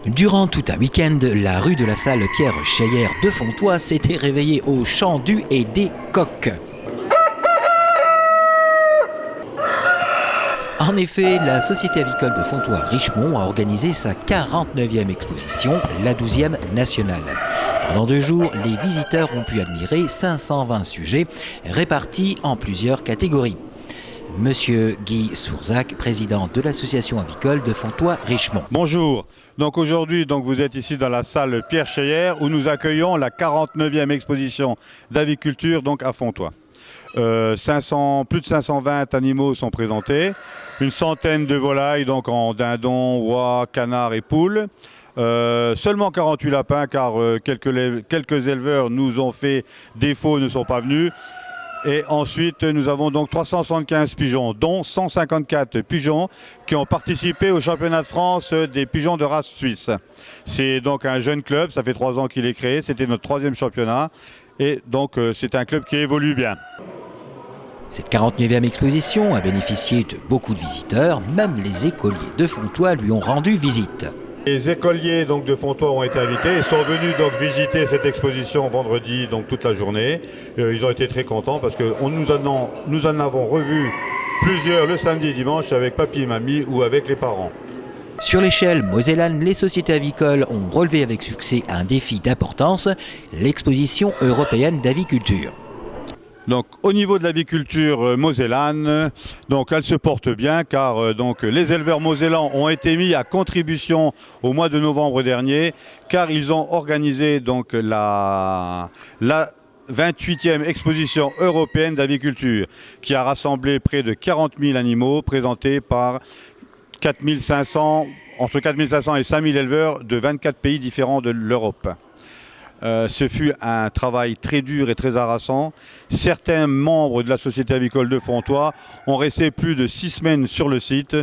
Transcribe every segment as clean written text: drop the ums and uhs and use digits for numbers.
Durant tout un week-end, la rue de la salle Pierre Chaillère de Fontoy s'était réveillée au chant du et des coqs. En effet, la Société avicole de Fontoy-Richemont a organisé sa 49e exposition, la 12e nationale. Pendant 2 jours, les visiteurs ont pu admirer 520 sujets répartis en plusieurs catégories. Monsieur Guy Sourzac, président de l'association avicole de Fontoy-Richemont. Bonjour. Donc aujourd'hui, vous êtes ici dans la salle Pierre Chaillère où nous accueillons la 49e exposition d'aviculture à Fontoy. Plus de 520 animaux sont présentés, une centaine de volailles en dindons, oies, canards et poules. Seulement 48 lapins car quelques éleveurs nous ont fait défaut, ne sont pas venus. Et ensuite, nous avons 375 pigeons, dont 154 pigeons qui ont participé au championnat de France des pigeons de race suisse. C'est un jeune club, ça fait 3 ans qu'il est créé, c'était notre 3e championnat. Et c'est un club qui évolue bien. Cette 49e exposition a bénéficié de beaucoup de visiteurs, même les écoliers de Fontoy lui ont rendu visite. Les écoliers de Fontoy ont été invités et sont venus visiter cette exposition vendredi toute la journée. Ils ont été très contents parce que nous en avons revu plusieurs le samedi et dimanche avec papy et mamie ou avec les parents. Sur l'échelle mosellane, les sociétés avicoles ont relevé avec succès un défi d'importance, l'exposition européenne d'aviculture. Au niveau de l'aviculture mosellane, elle se porte bien car les éleveurs mosellans ont été mis à contribution au mois de novembre dernier car ils ont organisé la 28e exposition européenne d'aviculture qui a rassemblé près de 40 000 animaux présentés par entre 4 500 et 5 000 éleveurs de 24 pays différents de l'Europe. Ce fut un travail très dur et très harassant. Certains membres de la Société avicole de Fontoy ont resté plus de 6 semaines sur le site.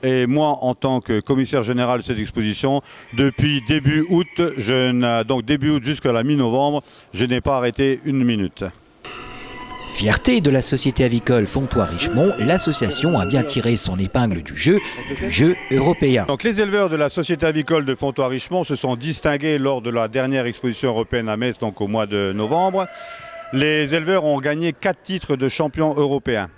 Et moi, en tant que commissaire général de cette exposition, depuis début août, début août jusqu'à la mi-novembre, je n'ai pas arrêté une minute. Fierté de la Société avicole Fontoy-Richemont, l'association a bien tiré son épingle du jeu européen. Les éleveurs de la Société avicole de Fontoy-Richemont se sont distingués lors de la dernière exposition européenne à Metz, au mois de novembre. Les éleveurs ont gagné 4 titres de champions européens.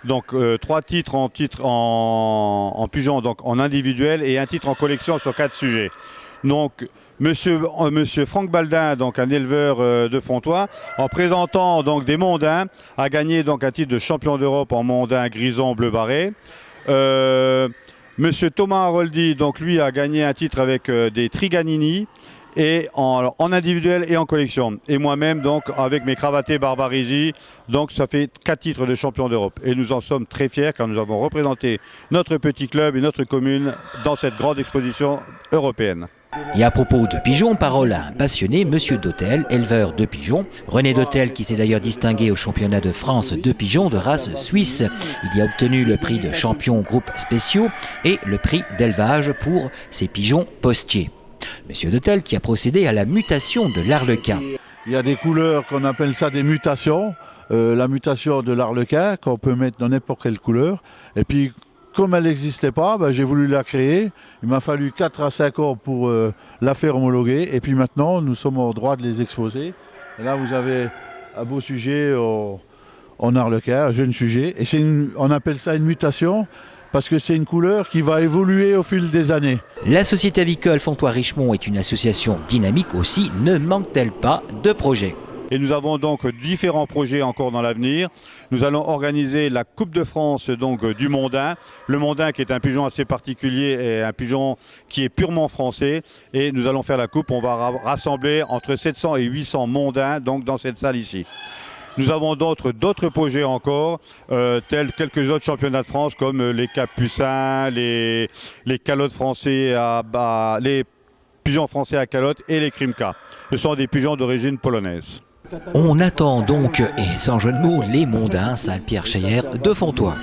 3 titres en pigeon, en individuel, et 1 titre en collection sur 4 sujets. Monsieur Franck Baldin, un éleveur de Fontoy, en présentant des mondins, a gagné un titre de champion d'Europe en mondin grison bleu barré. Monsieur Thomas Haroldi, lui a gagné un titre avec des Triganini et en individuel et en collection. Et moi-même avec mes cravatés Barbarisi, ça fait 4 titres de champion d'Europe. Et nous en sommes très fiers car nous avons représenté notre petit club et notre commune dans cette grande exposition européenne. Et à propos de pigeons, parole à un passionné, Monsieur Dautel, éleveur de pigeons. René Dautel, qui s'est d'ailleurs distingué au championnat de France de pigeons de race suisse. Il y a obtenu le prix de champion groupe spéciaux et le prix d'élevage pour ses pigeons postiers. Monsieur Dautel qui a procédé à la mutation de l'arlequin. Il y a des couleurs qu'on appelle ça des mutations. La mutation de l'arlequin qu'on peut mettre dans n'importe quelle couleur. Et puis comme elle n'existait pas, j'ai voulu la créer. Il m'a fallu 4 à 5 ans pour la faire homologuer. Et puis maintenant, nous sommes en droit de les exposer. Et là, vous avez un beau sujet en arlequin, un jeune sujet. Et on appelle ça une mutation parce que c'est une couleur qui va évoluer au fil des années. La Société avicole Fontoy-Richemont est une association dynamique aussi. Ne manque-t-elle pas de projets ? Et nous avons différents projets encore dans l'avenir. Nous allons organiser la Coupe de France du mondin. Le mondin qui est un pigeon assez particulier et un pigeon qui est purement français. Et nous allons faire la coupe. On va rassembler entre 700 et 800 mondins dans cette salle ici. Nous avons d'autres projets encore, tels quelques autres championnats de France comme les capucins, les calottes français, les pigeons français à calotte et les krimka. Ce sont des pigeons d'origine polonaise. On attend et sans jeu de mots, les mondins, salle Pierre Chaillère de Fontoy.